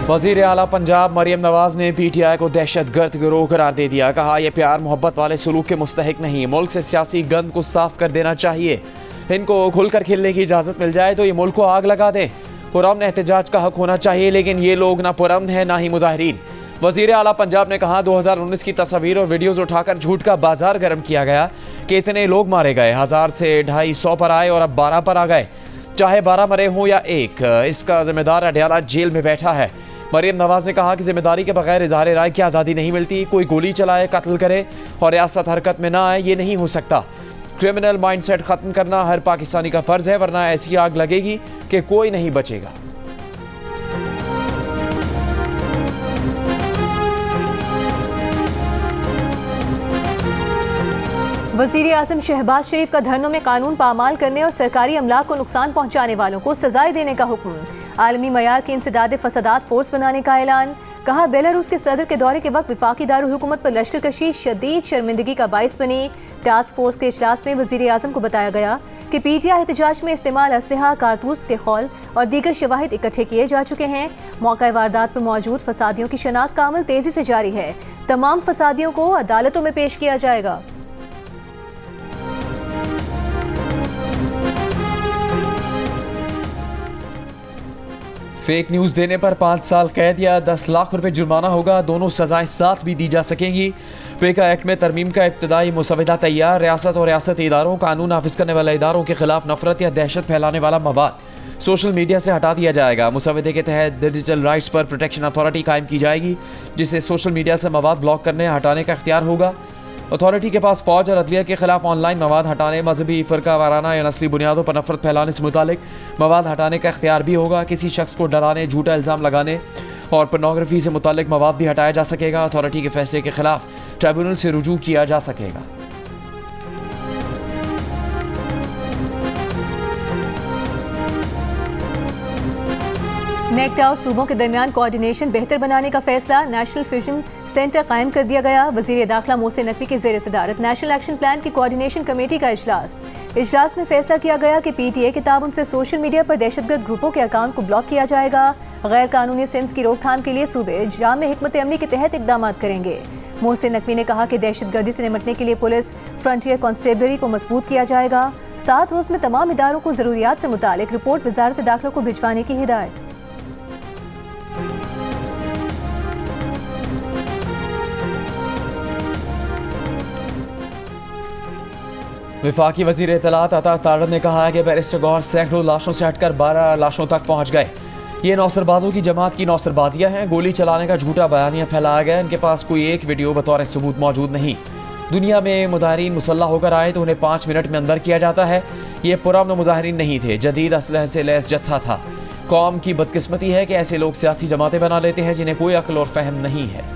वज़ीर आला पंजाब मरियम नवाज ने PTI को दहशतगर्द गिरोह करार दे दिया। कहा यह प्यार मोहब्बत वाले सलूक के मुस्तहिक नहीं, मुल्क से सियासी गंद को साफ कर देना चाहिए। इनको खुलकर खेलने की इजाज़त मिल जाए तो ये मुल्क को आग लगा दें। पुरअमन एहतजाज का हक होना चाहिए, लेकिन ये लोग ना पुरअमन है ना ही मुजाहिरीन। वज़ीर आला पंजाब ने कहा 2019 की तस्वीर और वीडियोज़ उठाकर झूठ का बाजार गर्म किया गया कि इतने लोग मारे गए, 1000 से 250 पर आए और अब 12 पर आ गए। चाहे 12 मरे हों या एक, इसका जिम्मेदार अडयाला जेल में बैठा है। मरियम नवाज ने कहा कि जिम्मेदारी के बगैर इजहार राय की आज़ादी नहीं मिलती। कोई गोली चलाए, कत्ल करे और रियासत हरकत में ना आए, ये नहीं हो सकता। क्रिमिनल माइंडसेट ख़त्म करना हर पाकिस्तानी का फ़र्ज़ है, वरना ऐसी आग लगेगी कि कोई नहीं बचेगा। वज़ीर आज़म शहबाज शरीफ का धरनों में कानून पामाल करने और सरकारी अमलाक को नुकसान पहुँचाने वालों को सजाएं देने का हुक्म। आलमी मयार की इंसदाद फसादात फोर्स बनाने का ऐलान। कहा बेलारूस के सदर के दौरे के वक्त वफाकी दारुल हुकूमत पर लश्कर कशी शदीद शर्मिंदगी का बाइस बनी। टास्क फोर्स के इजलास में वज़ीर आज़म को बताया गया कि PTI एहतजाज में इस्तेमाल असलहा, कारतूस के खौल और दीगर शवाहिद इकट्ठे किए जा चुके हैं। मौका वारदात पर मौजूद फसादियों की शनाख्त का अमल तेजी से जारी है। तमाम फसादियों को अदालतों में पेश किया जाएगा। फेक न्यूज़ देने पर 5 साल कैद या 10 लाख रुपए जुर्माना होगा। दोनों सजाएं साथ भी दी जा सकेंगी। पेका एक्ट में तरमीम का इब्तदाई मुसवदा तैयार। रियासत और रियासती इदारों, कानून नाफिज करने वाले इदारों के खिलाफ नफरत या दहशत फैलाने वाला मवाद सोशल मीडिया से हटा दिया जाएगा। मुसवदे के तहत डिजिटल राइट्स पर प्रोटेक्शन अथॉरिटी कायम की जाएगी, जिसे सोशल मीडिया से मवाद ब्लॉक करने हटाने का इख्तियार होगा। अथॉरिटी के पास फौज और अदलिया के खिलाफ ऑनलाइन मवाद हटाने, मजहबी, फ़िरका वाराना या नस्ली बुनियादों पर नफरत फैलाने से मुतालिक मवाद हटाने का इख्तियार भी होगा। किसी शख्स को डराने, झूठा इल्ज़ाम लगाने और पोर्नोग्राफी से मुतालिक मवाद भी हटाया जा सकेगा। अथॉरिटी के फैसले के खिलाफ ट्रिब्यूनल से रुजू किया जा सकेगा। नेक्टा और सूबों के दरमियान कोऑर्डिनेशन बेहतर बनाने का फैसला। नेशनल फ्यूजन सेंटर कायम कर दिया गया। वज़ीर दाखिला मोहसिन नकवी की ज़ेर सदारत नेशनल एक्शन प्लान की कोऑर्डिनेशन कमेटी का इजलास में फैसला किया गया कि PTA के ताबन से सोशल मीडिया पर दहशतगर्द ग्रुपों के अकाउंट को ब्लॉक किया जाएगा। गैर कानूनी सिंस की रोकथाम के लिए सूबे जामे हिकमत अमली के तहत इकदाम करेंगे। मोहसिन नकवी ने कहा कि दहशतगर्दी से निपटने के लिए पुलिस, फ्रंटियर कांस्टेबलरी को मजबूत किया जाएगा। 7 रोज़ में तमाम इदारों को ज़रूरियात से मुतालिक रिपोर्ट वजारत दाखिला को भिजवाने की हिदायत। वफाकी वज़ीर इत्तलात अता तारड़ ने कहा है कि बैरिस्टर गौहर सैकड़ों लाशों से हटकर 12 लाशों तक पहुँच गए। ये नौसरबाजों की जमात की नौसरबाजियाँ हैं। गोली चलाने का झूठा बयानिया फैलाया गया। इनके पास कोई एक वीडियो बतौर सबूत मौजूद नहीं। दुनिया में मुजाहिरीन मुसल्लह होकर आए तो उन्हें 5 मिनट में अंदर किया जाता है। ये पुरअमन मुजाहिरीन नहीं थे, जदीद असलह से लैस जत्था था। कौम की बदकिस्मती है कि ऐसे लोग सियासी जमातें बना लेते हैं जिन्हें कोई अक्ल और फहम नहीं है।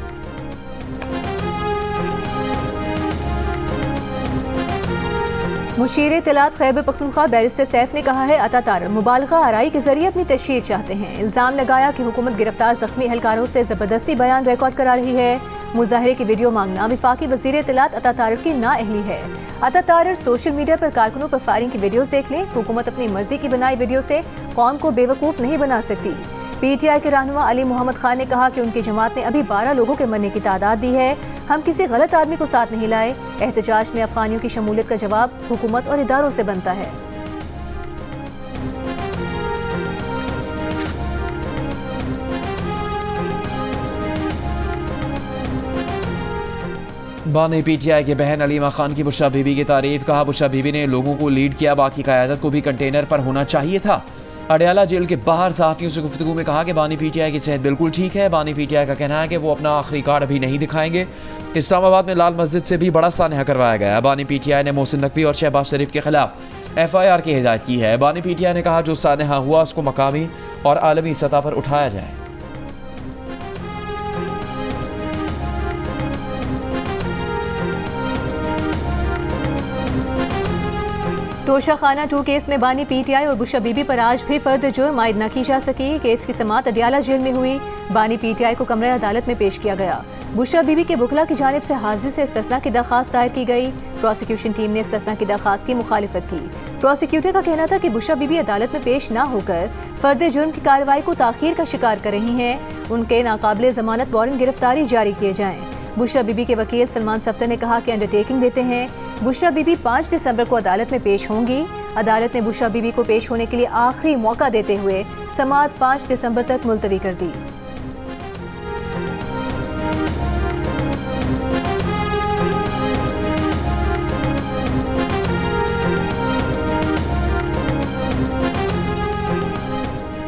मुशीर इत्तलात खैबर पख्तूनख्वा बैरिस्टर सैफ ने कहा है अता तारड़ मुबालगा आराई के जरिए अपनी तशहीर चाहते हैं। इल्ज़ाम लगाया कि हुकूमत गिरफ्तार जख्मी एहलकारों से ज़बरदस्ती बयान रिकॉर्ड करा रही है। मुजाहरे की वीडियो मांगना वफाकी वज़ीर इत्तलात अता तारड़ की नाअहली है। अता तारड़ सोशल मीडिया पर कारकुनों पर फायरिंग की वीडियोज़ देख लें। हुकूमत अपनी मर्जी की बनाई वीडियो से कौम को बेवकूफ़ नहीं बना सकती। PTI के रहनुमा अली मोहम्मद खान ने कहा कि उनकी जमात ने अभी 12 लोगों के मरने की तादाद दी है। हम किसी गलत आदमी को साथ नहीं लाए। एहतजाज में अफगानियों की शमूलियत का जवाब हुकूमत और इदारों से बनता है। बानी PTI के बहन अलीमा खान की बुशरा बीबी की तारीफ। कहा बुशरा बीबी ने लोगों को लीड किया, बाकी क़यादत को भी कंटेनर पर होना चाहिए था। अडयाला जेल के बाहर सहाफ़ियों से गुफ्तगू में कहा कि बानी PTI की सेहत बिल्कुल ठीक है। बानी PTI का कहना है कि वो अपना आखिरी कार्ड अभी नहीं दिखाएंगे। इस्लामाबाद में लाल मस्जिद से भी बड़ा सानहा करवाया गया। बानी PTI ने मोहसिन नकवी और शहबाज शरीफ के खिलाफ FIR की हिदायत की है। बानी PTI ने कहा जो सानहा हुआ उसको मकामी और आलमी सतह पर उठाया जाए। तोशा खाना 2 केस में बानी PTI और बुशरा बीबी पर आज भी फर्द जुर्म आयद न की जा सकी। केस की समाअत अडयाला जेल में हुई। बानी PTI को कमरा अदालत में पेश किया गया। बुशरा बीबी के बुखला की जानिब से हाजिरी से इस्तिस्ना की दरख्वास्त दायर की गई। प्रोसिक्यूशन टीम ने इस्तिस्ना की दरख्वास्त की मुखालिफत की। प्रोसिक्यूटर का कहना था कि बुशरा बीबी अदालत में पेश ना होकर फर्द जुर्म की कार्रवाई को ताखीर का शिकार कर रही हैं। उनके नाकाबिले जमानत वारंट गिरफ्तारी जारी किए जाएं। बुशरा बीबी के वकील सलमान सफ्तर ने कहा कि अंडरटेकिंग देते हैं। बुशरा बीबी 5 दिसंबर को अदालत में पेश होंगी। अदालत ने बुशरा बीबी को पेश होने के लिए आखिरी मौका देते हुए समाअत 5 दिसंबर तक मुलतवी कर दी।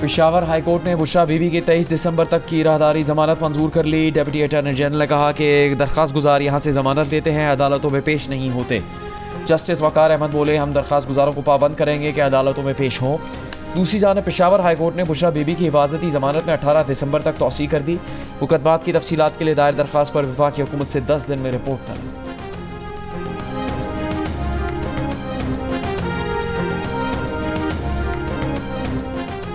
पेशावर हाई कोर्ट ने बुशरा बीबी की 23 दिसंबर तक की राहदारी जमानत मंजूर कर ली। डिप्टी अटॉर्नी जनरल ने कहा कि दरख्वास्त गुजार यहाँ से जमानत लेते हैं, अदालतों में पेश नहीं होते। जस्टिस वकार अहमद बोले, हम दरख्वास्त गुजारों को पाबंद करेंगे कि अदालतों में पेश हों। दूसरी जानिब पेशावर हाई कोर्ट ने बुशरा बीबी की हिफाजती जमानत में 18 दिसंबर तक तौसी कर दी। मुकदमात की तफसीलात के लिए दायर दरख्वास्त पर वफाकी हुकूमत से 10 दिन में रिपोर्ट तलब।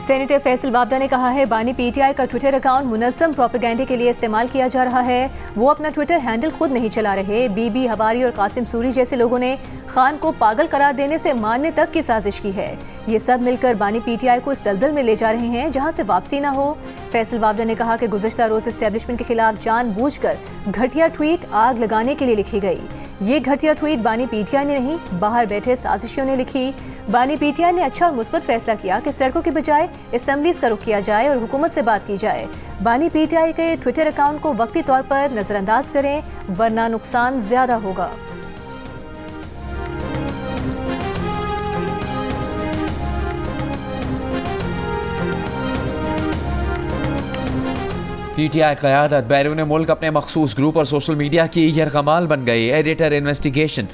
सेनेटर फैसल वाबडा ने कहा है, बानी पीटीआई का ट्विटर अकाउंट मुनज़्ज़म प्रोपेगेंडे के लिए इस्तेमाल किया जा रहा है। वो अपना ट्विटर हैंडल खुद नहीं चला रहे। बीबी हवारी और कासिम सूरी जैसे लोगों ने खान को पागल करार देने से मारने तक की साजिश की है। ये सब मिलकर बानी पीटीआई को इस दलदल में ले जा रहे हैं जहां से वापसी ना हो। फैसल वाबडा ने कहा कि गुज़श्ता रोज एस्टेब्लिशमेंट के खिलाफ जानबूझकर घटिया ट्वीट आग लगाने के लिए लिखी गई। ये घटिया ट्वीट बानी पीटीआई ने नहीं, बाहर बैठे साजिशियों ने लिखी। बानी पीटीआई ने अच्छा और मुस्बत फैसला किया कि सड़कों के बजाय असेंबलीज का रुख किया जाए और हुकूमत से बात की जाए। बानी पीटीआई के ट्विटर अकाउंट को वक्ती तौर पर नजरअंदाज करें, वरना नुकसान ज्यादा होगा। पीटीआई क़यादत बैरून मुल्क अपने मखसूस ग्रुप और सोशल मीडिया की यरगमाल बन गई। एडिटर इन्वेस्टिगेशन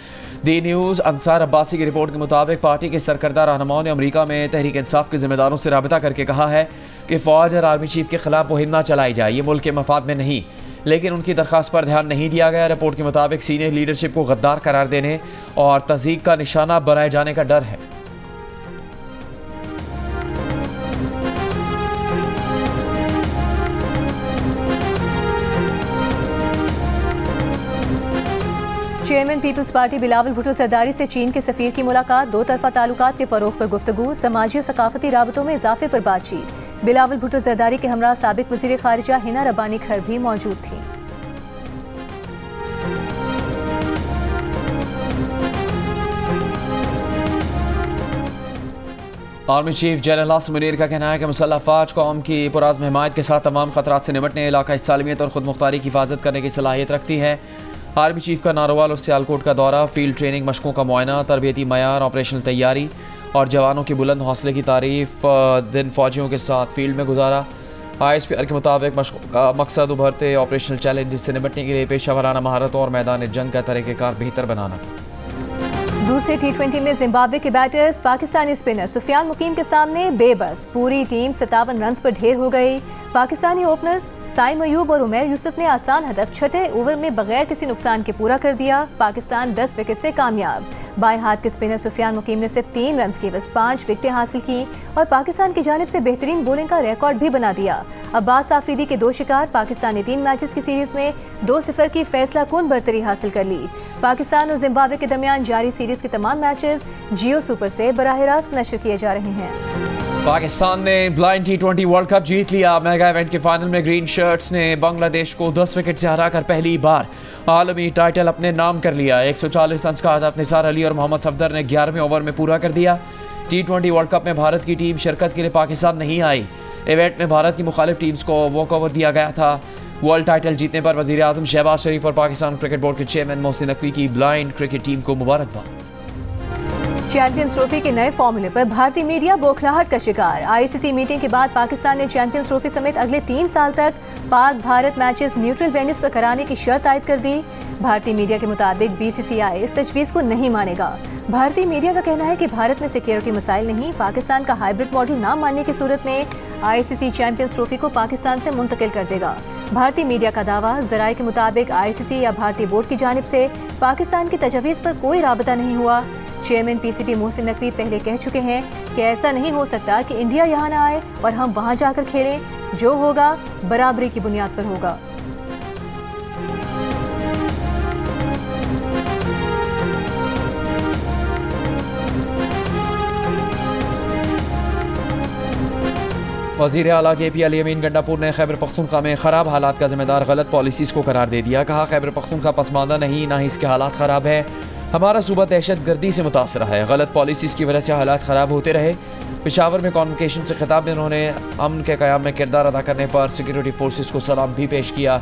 दी न्यूज़ अंसार अब्बासी की रिपोर्ट के मुताबिक पार्टी के सरकर्दा रहनुमाओं ने अमरीका में तहरीक इंसाफ के जिम्मेदारों से राबिता करके कहा है कि फ़ौज और आर्मी चीफ के खिलाफ मुहिम न चलाई जाए, ये मुल्क के मफाद में नहीं। लेकिन उनकी दरख्वास्त पर ध्यान नहीं दिया गया। रिपोर्ट के मुताबिक सीनियर लीडरशिप को गद्दार करार देने और तज़ीक का निशाना बनाए जाने का डर है। Chairman people's party Bilawal Bhutto Zardari से चीन के सफीर की मुलाकात। दो तरफा ताल्लुकात के फरोग पर गुफ्तगू, समाजी और सकाफती राबतों में इजाफे पर बातचीत। बिलावल भुट्टो सरदारी के हमरा साबिक वज़ीर खारिजा हिना रब्बानी खर भी मौजूद थी। Army chief general Asim Munir का कहना है कि मुसल्लह फ़ौज कौम की पुराज़्म हिमायत के साथ तमाम खतरात से निपटने, इलाका सालमियत और खुद मुख्तारी की हिफाजत करने की सलाहियत रखती है। आर्मी चीफ का नारोवाल और सियालकोट का दौरा, फील्ड ट्रेनिंग मशकों का मुआयना, तरबियती मयार, ऑपरेशनल तैयारी और जवानों के बुलंद हौसले की तारीफ। दिन फौजियों के साथ फील्ड में गुजारा। ISPR के मुताबिक मशकों का मकसद उभरते ऑपरेशनल चैलेंज से निपटने के लिए पेशा वराना महारतों और मैदान जंग का तरीक़ेकार बेहतर बनाना। दूसरे T20 में जिम्बाब्वे के बैटर्स पाकिस्तानी स्पिनर सुफियान मुकीम के सामने बेबस। पूरी टीम 57 रन पर ढेर हो गई। पाकिस्तानी ओपनर्स साइम अयूब और उमैर यूसुफ ने आसान हदफ छठे ओवर में बगैर किसी नुकसान के पूरा कर दिया। पाकिस्तान 10 विकेट से कामयाब। बाएं हाथ के स्पिनर सुफियान मुकीम ने सिर्फ 3 रन की बस 5 विकेटें हासिल की और पाकिस्तान की जानिब से बेहतरीन बॉलिंग का रिकॉर्ड भी बना दिया। अब्बास आफरीदी के 2 शिकार। पाकिस्तान ने 3 मैचेस की सीरीज में 2-0 की फैसला कुन बरतरी हासिल कर ली। पाकिस्तान और जिम्बाब्वे के दरमियान जारी सीरीज के तमाम मैचेस जियो सुपर से बराह रास्त नशर किए जा रहे हैं। पाकिस्तान ने ब्लाइंड T20 वर्ल्ड कप जीत लिया। मेगा इवेंट के फाइनल में ग्रीन शर्ट्स ने बांग्लादेश को 10 विकेट से हराकर पहली बार आलमी टाइटल अपने नाम कर लिया। 140 रन का हदफ निसार अली और मोहम्मद सफदर ने 11वें ओवर में पूरा कर दिया। T20 वर्ल्ड कप में भारत की टीम शिरकत के लिए पाकिस्तान नहीं आई। इवेंट में भारत की मुखालिफ टीम्स को वॉक ओवर दिया गया था। वर्ल्ड टाइटल जीतने पर वज़ीर आज़म शहबाज शरीफ और पाकिस्तान क्रिकेट बोर्ड के चेयरमैन मोहसिन नकवी की ब्लाइंड क्रिकेट टीम को मुबारकबाद। चैंपियंस ट्रॉफी के नए फॉर्मूले पर भारतीय मीडिया बौखलाहट का शिकार। ICC मीटिंग के बाद पाकिस्तान ने चैंपियंस ट्रॉफी समेत अगले 3 साल तक Pak Bharat matches neutral venues पर कराने की शर्त आयद कर दी। भारतीय मीडिया के मुताबिक BCCI इस तजवीज़ को नहीं मानेगा। भारतीय मीडिया का कहना है कि भारत में सिक्योरिटी मसाइल नहीं, पाकिस्तान का हाइब्रिड मॉडल ना मानने की सूरत में ICC चैंपियंस ट्रॉफी को पाकिस्तान से मुंतकिल कर देगा। भारतीय मीडिया का दावा, ज़राए के मुताबिक ICC या भारतीय बोर्ड की जानिब से पाकिस्तान की तजवीज़ पर कोई राबता नहीं हुआ। चेयरमैन PCB मोहसिन नकवी पहले कह चुके हैं कि ऐसा नहीं हो सकता कि इंडिया यहाँ न आए और हम वहाँ जाकर खेलें। जो होगा बराबरी की बुनियाद पर होगा। वज़ीर आला KP अली अमीन गंडापुर ने खैबर पख्तूनख्वा में ख़राब हालात का ज़िम्मेदार गलत पॉलिसीज़ को करार दे दिया। कहा खैबर पख्तूनख्वा पसमानदा नहीं, ना ही इसके हालात ख़राब है। हमारा सूबा दहशत गर्दी से मुतासर है। गलत पॉलिसीज़ की वजह से हालात ख़राब होते रहे। पेशावर में कॉन्वोकेशन से खिताब में उन्होंने अमन के क़याम में किरदार अदा करने पर सिक्योरिटी फोर्सेस को सलाम भी पेश किया।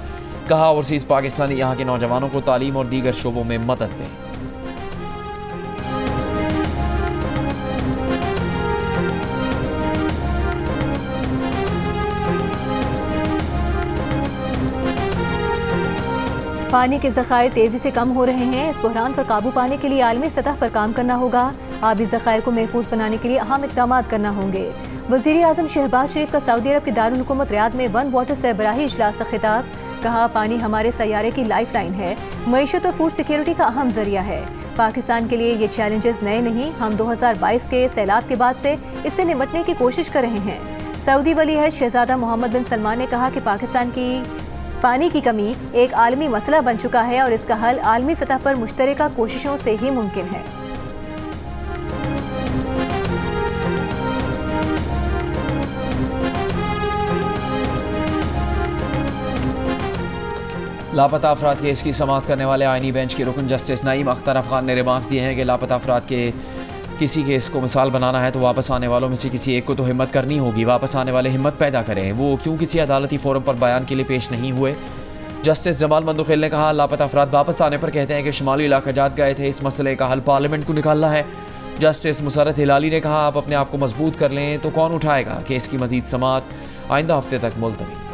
कहा ओवरसीज़ पाकिस्तानी यहाँ के नौजवानों को तालीम और दीगर शोबों में मदद दें। पानी के ज़खायर तेज़ी से कम हो रहे हैं। इस बहरान पर काबू पाने के लिए आलमी सतह पर काम करना होगा। आबी ज़खायर को महफूज बनाने के लिए अहम इक़दाम करना होंगे। वज़ीर आज़म शहबाज शरीफ का सऊदी अरब के दारुल हुकूमत रियाद में वन वाटर सरबराही इजलास का खिताब। कहा पानी हमारे सैयारे की लाइफ लाइन है, मईशत और फूड सिक्योरिटी का अहम जरिया है। पाकिस्तान के लिए ये चैलेंजेस नए नहीं, हम 2022 के सैलाब के बाद से इससे निपटने की कोशिश कर रहे हैं। सऊदी वली अहद शहजादा मोहम्मद बिन सलमान ने कहा कि पाकिस्तान की पानी की कमी एक आलमी मसला बन चुका है और इसका हल आलमी सतह पर मुश्तरका कोशिशों से ही मुमकिन है। लापता अफराद केस की समाअत करने वाले आईनी बेंच के रुकन जस्टिस नईम अख्तर अफगान ने रिमार्क्स दिए हैं कि लापता अफराद के किसी केस को मिसाल बनाना है तो वापस आने वालों में से किसी एक को तो हिम्मत करनी होगी। वापस आने वाले हिम्मत पैदा करें। वो क्यों किसी अदालती फोरम पर बयान के लिए पेश नहीं हुए। जस्टिस जमाल मंदुखेल ने कहा लापता अफराद वापस आने पर कहते हैं कि शुमाली इलाका जात गए थे, इस मसले का हल पार्लियामेंट को निकालना है। जस्टिस मुसरत हिलाली ने कहा आप अपने आप को मजबूत कर लें तो कौन उठाएगा। केस की मजीद समाअत आइंदा हफ्ते तक मुलतवी।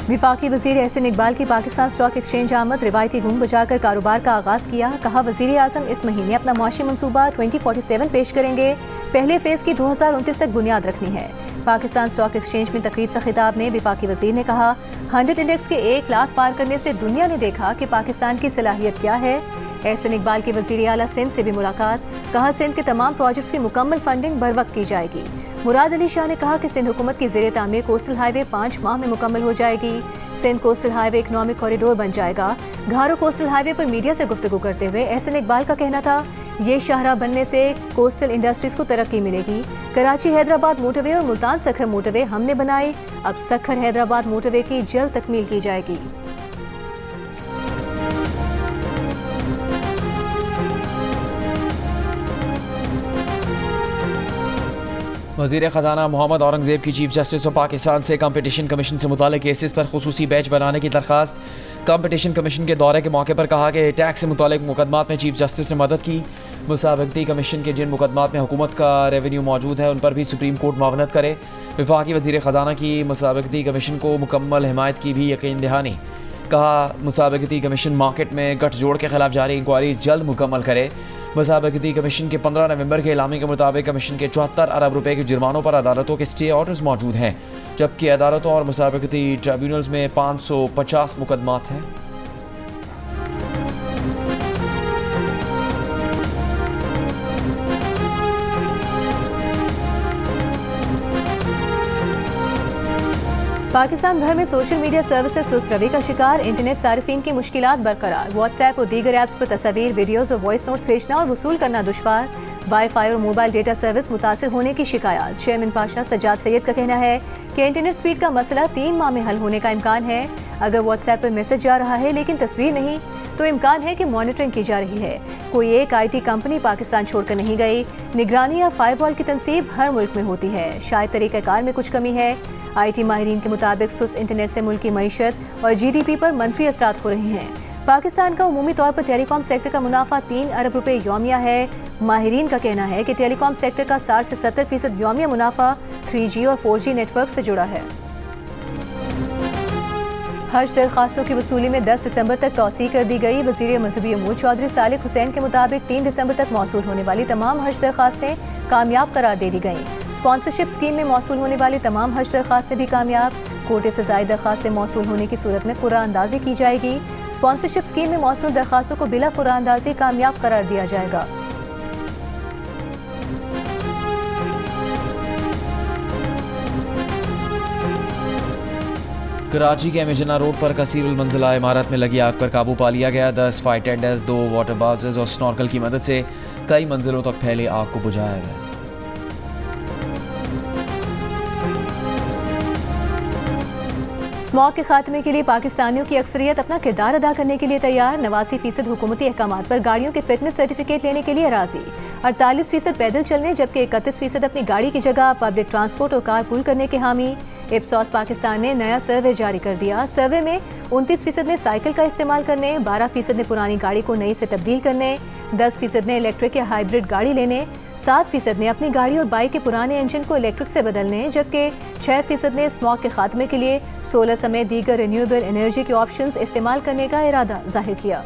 विफाकी वज़ीर एहसन इकबाल की पाकिस्तान स्टॉक एक्सचेंज आमद रिवायती घूम बजाकर कारोबार का आगाज़ किया। कहा वज़ीर आज़म इस महीने अपना मुआशी मनसूबा 2047 पेश करेंगे। पहले फेज़ की 2029 तक बुनियाद रखनी है। पाकिस्तान स्टॉक एक्सचेंज में तकरीब से खिताब में विफाकी वज़ीर ने कहा 100 इंडेक्स के 1 लाख पार करने से दुनिया ने देखा कि पाकिस्तान की सलाहियत क्या है। एहसन इकबाल की वज़ीर आला सिंध से भी मुलाकात। कहा सिंध के तमाम प्रोजेक्ट्स की मुकम्मल फंडिंग बर वक्त की जाएगी। मुराद अली शाह ने कहा कि सिंध हुकूमत की ज़ेरे तामीर कोस्टल हाईवे 5 माह में मुकम्मल हो जाएगी। Sindh coastal highway economic corridor बन जाएगा। घारो कोस्टल हाईवे पर मीडिया से गुफ्तगू करते हुए एहसन इकबाल का कहना था ये शाहराह बनने से कोस्टल इंडस्ट्रीज को तरक्की मिलेगी। कराची हैदराबाद मोटरवे और मुल्तान सखर मोटरवे हमने बनाई, अब सखर हैदराबाद मोटरवे की जल्द तकमील की जाएगी। वज़ीर ख़जाना मोहम्मद औरंगज़ेब की चीफ जस्टिस ऑफ पाकिस्तान से कंपटीशन कमीशन से मुताल्लिक़ केसेस पर खुसूसी बैच बनाने की दरख्वास्त। कंपटीशन कमीशन के दौरे के मौके पर कहा कि टैक्स से मुताल्लिक़ मुकदमात में चीफ जस्टिस ने मदद की। मुसाबकती कमीशन के जिन मुकदमात में हुकूमत का रेवेन्यू मौजूद है उन पर भी सुप्रीम कोर्ट मावनत करे। वफाकी वज़ीर ख़जाना की मुसाबकती कमीशन को मुकम्मल हिमायत की भी यकीन दहानी। कहा मुसाबकती कमीशन मार्केट में गठजोड़ के खिलाफ जारी इंक्वायरीज जल्द मुकम्मल करे। मुसाबकती कमीशन के 15 नवंबर के एलामी के मुताबिक कमीशन के 74 अरब रुपए के जुर्मानों पर अदालतों के स्टे ऑर्डर्स मौजूद हैं, जबकि अदालतों और मुसाबकती ट्रिब्यूनल्स में 550 मुकदमात हैं। पाकिस्तान भर में सोशल मीडिया सर्विसेज सुस्त रवि का शिकार। इंटरनेट सार्फिन की मुश्किलात बरकरार। व्हाट्सएप और दीगर ऐप्स पर तस्वीर, वीडियोस और वॉइस नोट्स भेजना और वसूल करना दुश्वार। वाईफाई और मोबाइल डेटा सर्विस मुतासर होने की शिकायत। चेयरमैन पाशा सज्जाद सैयद का कहना है कि इंटरनेट स्पीड का मसला 3 माह में हल होने का इम्कान है। अगर व्हाट्सएप पर मैसेज जा रहा है लेकिन तस्वीर नहीं तो इम्कान है कि मॉनिटरिंग की जा रही है। कोई एक IT कंपनी पाकिस्तान छोड़कर नहीं गई। निगरानी या फायरवॉल की तनसीब हर मुल्क में होती है, शायद तरीक़ाकार में कुछ कमी है। IT माहिरीन के मुताबिक सुस्त इंटरनेट से मुल्क की मईशत और GDP पर मनफी असरात हो रहे हैं। पाकिस्तान का उमूमी तौर पर टेलीकॉम सेक्टर का मुनाफा 3 अरब रुपए यौमिया है। माहिरीन का कहना है कि टेलीकॉम सेक्टर का 60 से 70% यौमिया मुनाफा 3G और 4G नेटवर्क से जुड़ा है। हज दरख्वास्तों की वसूली में 10 दिसंबर तक तौसी कर दी गई। वज़ीर मजहबी अमूर चौधरी सालिक हुसैन के मुताबिक 3 दिसंबर तक मौसूल होने वाली तमाम हज दरख्वास्तें कामयाब करार दे दी गईं। स्पॉन्सरशिप स्कीम में मौसूल होने वाली तमाम हज दरख्वास्तें भी कामयाब। कोटे से ज़ायद दरख्वास्तें मौसूल होने की सूरत में कुरान अंदाजी की जाएगी। स्पॉन्सरशिप स्कीम में मौसूल दरख्वास्तों को बिला कुरान अंदाजी कामयाब करार दिया जाएगा। कराची के एमिजना रोड पर कसीरुल मंजिला इमारत में लगी आग पर काबू पा लिया गया। 10 फायर टेंडर्स, 2 वाटर बाजेस और स्नॉर्कल की मदद से कई मंजिलों तक फैले आग को बुझाया गया। स्मॉग के खात्मे के लिए पाकिस्तानियों की अक्सरियत अपना किरदार अदा करने के लिए तैयार। 89% हुकूमती अहकामात पर गाड़ियों के फिटनेस सर्टिफिकेट लेने के लिए राजी। 48% पैदल चलने जबकि 31% अपनी गाड़ी की जगह पब्लिक ट्रांसपोर्ट और कार पूल करने के हामी। इप्सॉस पाकिस्तान ने नया सर्वे जारी कर दिया। सर्वे में 29% ने साइकिल का इस्तेमाल करने, 12% ने पुरानी गाड़ी को नई से तब्दील करने, 10% ने इलेक्ट्रिक या हाइब्रिड गाड़ी लेने, 7% ने अपनी गाड़ी और बाइक के पुराने इंजन को इलेक्ट्रिक से बदलने, जबकि 6% ने स्मॉग के खात्मे के लिए सोलर समेत दीगर रिन्यूएबल एनर्जी के ऑप्शंस इस्तेमाल करने का इरादा जाहिर किया।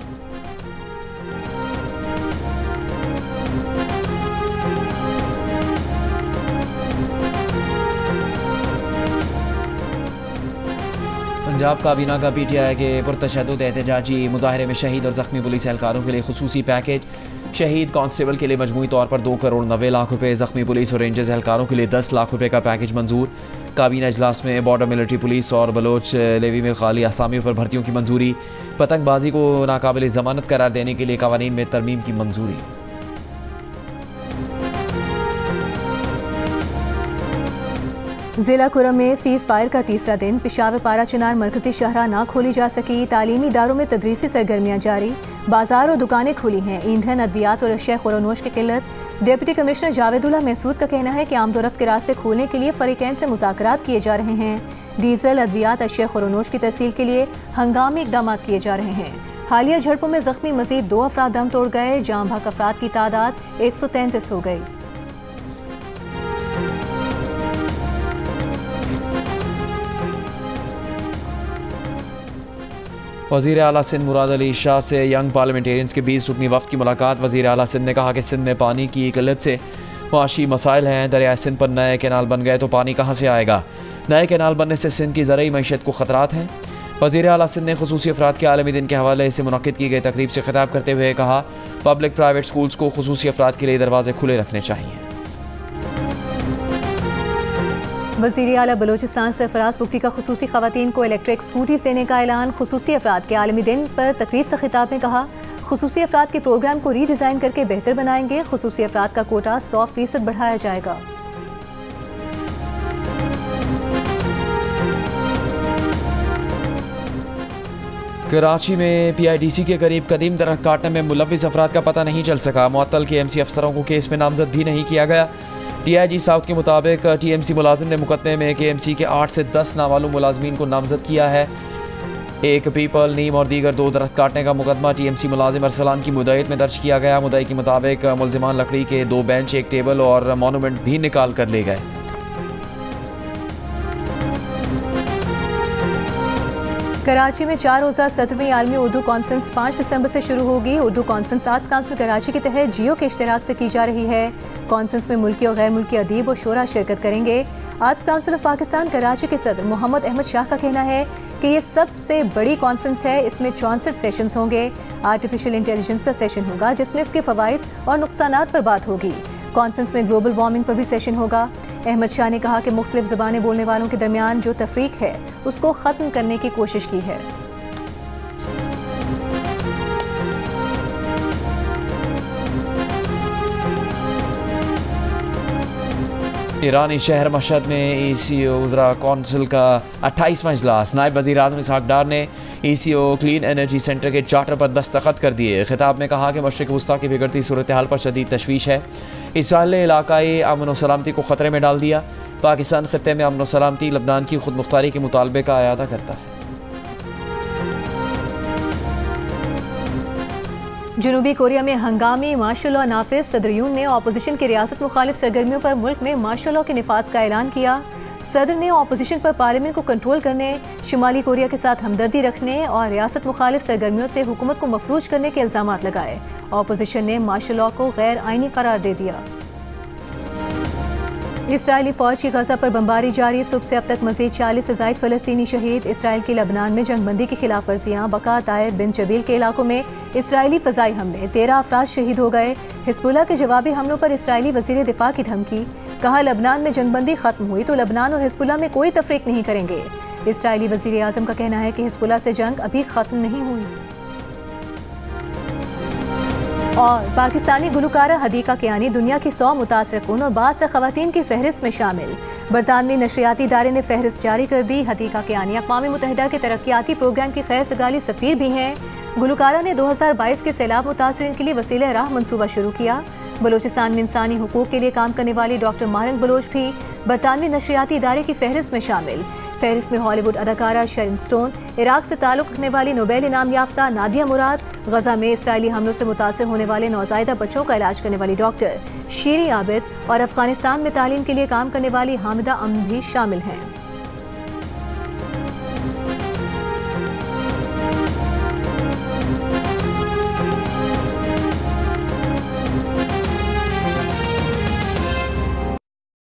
पंजाब काबीना का PTI के पुरतशद्दुद एहतजाजी मुजाहरे में शहीद और ज़ख्मी पुलिस एहलकारों के लिए खुसूसी पैकेज। शहीद कांस्टेबल के लिए मजमूई तौर पर 2 करोड़ 90 लाख रुपए, ज़ख्मी पुलिस और रेंजर्स एहलकारों के लिए 10 लाख रुपए का पैकेज मंजूर। काबीना इजलास में बॉर्डर मिलिट्री पुलिस और बलोच लेवी में खाली आसामियों पर भर्तियों की मंजूरी। पतंगबाजी को नाकाबिल ज़मानत करार देने के लिए कवानीन में तरमीम की मंजूरी। जिला कुरम में सीज फायर का तीसरा दिन। पेशावर पारा चिनार मरकजी शहरा ना खोली जा सकी। तालीमी इदारों में तदरीसी सरगर्मियाँ जारी। बाजार और दुकानें खुली हैं। ईंधन, अद्वियात और अशिया खुरोनोश की किल्लत। डिप्टी कमिश्नर जावेदुल्ला महसूद का कहना है कि आमदोरफ्त के रास्ते खोलने के लिए फरीकैन से मुज़ाकरात किए जा रहे हैं। डीजल, अद्वियात, अशिया खुरोनोश की तरसील के लिए हंगामी इकदाम किए जा रहे हैं। हालिया झड़पों में जख्मी मजीद 2 अफराद दम तोड़ गए। जाम भाग अफराद की तादाद 133 हो गई। वज़ीर आला सिंध मुराद अली शाह से यंग पार्लियामेंटेरियंस के 20 रुकनी वफ़द की मुलाकात। वज़ीर आला सिंध ने कहा कि सिंध में पानी की किल्लत से मुआशी मसाइल हैं। दरिया सिंध पर नए कैनाल बन गए तो पानी कहाँ से आएगा। नए कैनाल बनने से सिंध की ज़रूरी मईशत को ख़तरात हैं। वज़ीर आला सिंध ने खुसूसी अफराद के आलमी दिन के हवाले से मुनक़्क़िद की गई तकरीब से खिताब करते हुए कहा, पब्लिक प्राइवेट स्कूल्स को खुसूसी अफराद के लिए दरवाजे खुले रखने चाहिए। वज़ीर आला बलोचिस्तान सरफराज बुगटी का खुसूसी ख़वातीन को इलेक्ट्रिक स्कूटीज़ देने का ऐलान। खुसूसी अफराद के आलमी दिन पर तकरीब से खिताब में कहा, खुसूसी अफराद के प्रोग्राम को रीडिज़ाइन करके बेहतर बनाएंगे। खुसूसी अफराद का कोटा 100% बढ़ाया जाएगा। कराची में PIDC के करीब कदीम दरख्त काटने में मुलव्विस अफराद का पता नहीं चल सका। मुअत्तल KMC अफसरों को केस में नामजद भी नहीं किया गया। DIG साउथ के मुताबिक TMC मुलाजिम ने मुकदमे में KMC के 8 से 10 नामालूम मुलाजमीन को नामजद किया है। एक पीपल, नीम और दीगर 2 दरख्त काटने का मुकदमा TMC मुलाजिम अरसलान की मुद्दत में दर्ज किया गया। मुद्दई के मुताबिक मुलजिमान लकड़ी के 2 बेंच, 1 टेबल और मोनूमेंट भी निकाल कर ले गए। कराची में 4 रोज़ा 17वीं आलमी उर्दू कॉन्फ्रेंस 5 दिसंबर से शुरू होगी। Urdu conference arts council Karachi के तहत जियो के इश्तिराक से की जा रही है। कॉन्फ्रेंस में मुल्की और गैर मुल्की अदीब और शोरा शिरकत करेंगे। Arts council of Pakistan Karachi के सदर मोहम्मद अहमद शाह का कहना है कि ये सबसे बड़ी कॉन्फ्रेंस है। इसमें 64 सेशंस होंगे। आर्टिफिशियल इंटेलिजेंस का सेशन होगा जिसमें इसके फ़वाइद और नुकसानात पर बात होगी। कॉन्फ्रेंस में ग्लोबल वार्मिंग पर भी सेशन होगा। अहमद शाह ने कहा कि मुख्तलिफ ज़बानें बोलने वालों के दरमियान जो तफरीक है उसको ख़त्म करने की कोशिश की है। ईरानी शहर मशहद में ECO वज़रा कौंसिल का 28वां इजलास। नायब वज़ीर आज़म इसहाक़ डार ने ECO क्लीन एनर्जी सेंटर के चार्टर पर दस्तखत कर दिए। खिताब में कहा कि मशरिक़ वस्ता की बिगड़ती सूरत हाल पर शदीद तशवीश है। इसराइल ने इलाकाई अमन व सलामती को ख़तरे में डाल दिया। पाकिस्तान ख़ित्ते में अमन व सलामती लबनान की खुद मुख्तारी के मुतालबे का अयादा करता है। जनूबी कोरिया में हंगामी मार्शल लॉ नाफिज। सदर यून ने अपोजिशन की रियासत मुखालिफ सरगर्मियों पर मुल्क में मार्शल लॉ के निफाज का ऐलान किया। सदर ने अपोजिशन पर पार्लियामेंट को कंट्रोल करने, शुमाली कोरिया के साथ हमदर्दी रखने और रियासत मुखालिफ सरगर्मियों से हुकूमत को मफलूज करने के इल्ज़ामात लगाए। अपोजिशन ने मार्शल लॉ को गैर आइनी करार दे दिया। इसराइली फ़ौज की गज़ा पर बमबारी जारी। सुबह से अब तक मज़ीद 40 से ज़ायद फ़लस्तीनी शहीद। इसराइल की लबनान में जंगबंदी की खिलाफ वर्जियाँ। बका तायर बिन जबील के इलाकों में इसराइली फ़ज़ाई हमले, 13 अफराद शहीद हो गए। हिज़्बुल्लाह के जवाबी हमलों पर इसराइली वज़ीर दिफ़ा की धमकी। कहा, लबनान में जंगबंदी ख़त्म हुई तो लबनान और हिज़्बुल्लाह में कोई तफरीक नहीं करेंगे। इसराइली वज़ीर आज़म का कहना है कि हिज़्बुल्लाह से जंग अभी ख़त्म नहीं हुई। और पाकिस्तानी गुलकारा हदीका कियानी दुनिया की 100 मुतासर कुन और बास ख़वातीन की फहरिस्त में शामिल। बरतानवी नशरियाती इदारे ने फहरिस्त जारी कर दी। हदीका कियानी अक़वाम मुत्तहिदा के तरक्याती प्रोग्राम की खैर सगाली सफ़ीर भी हैं। गुलकारा ने 2022 के सैलाब मुतासरीन के लिए वसीले राह मनसूबा शुरू किया। बलोचिस्तान में इंसानी हुकूक के लिए काम करने वाली डॉक्टर मारन बलोच भी बरतानवी नशरियाती इदारे की फहरिस्त में शामिल। फहरिस्त में हॉलीवुड अदाकारा शरिन स्टोन, इराक से ताल्लुक़ रखने वाली नोबेल इनाम याफ्ता नादिया मुराद, गजा में इसराइली हमलों से मुतासर होने वाले नौज़ायदा बच्चों का इलाज करने वाली डॉक्टर शीरी आबिद और अफगानिस्तान में तालीम के लिए काम करने वाली हामिदा अमन भी शामिल हैं।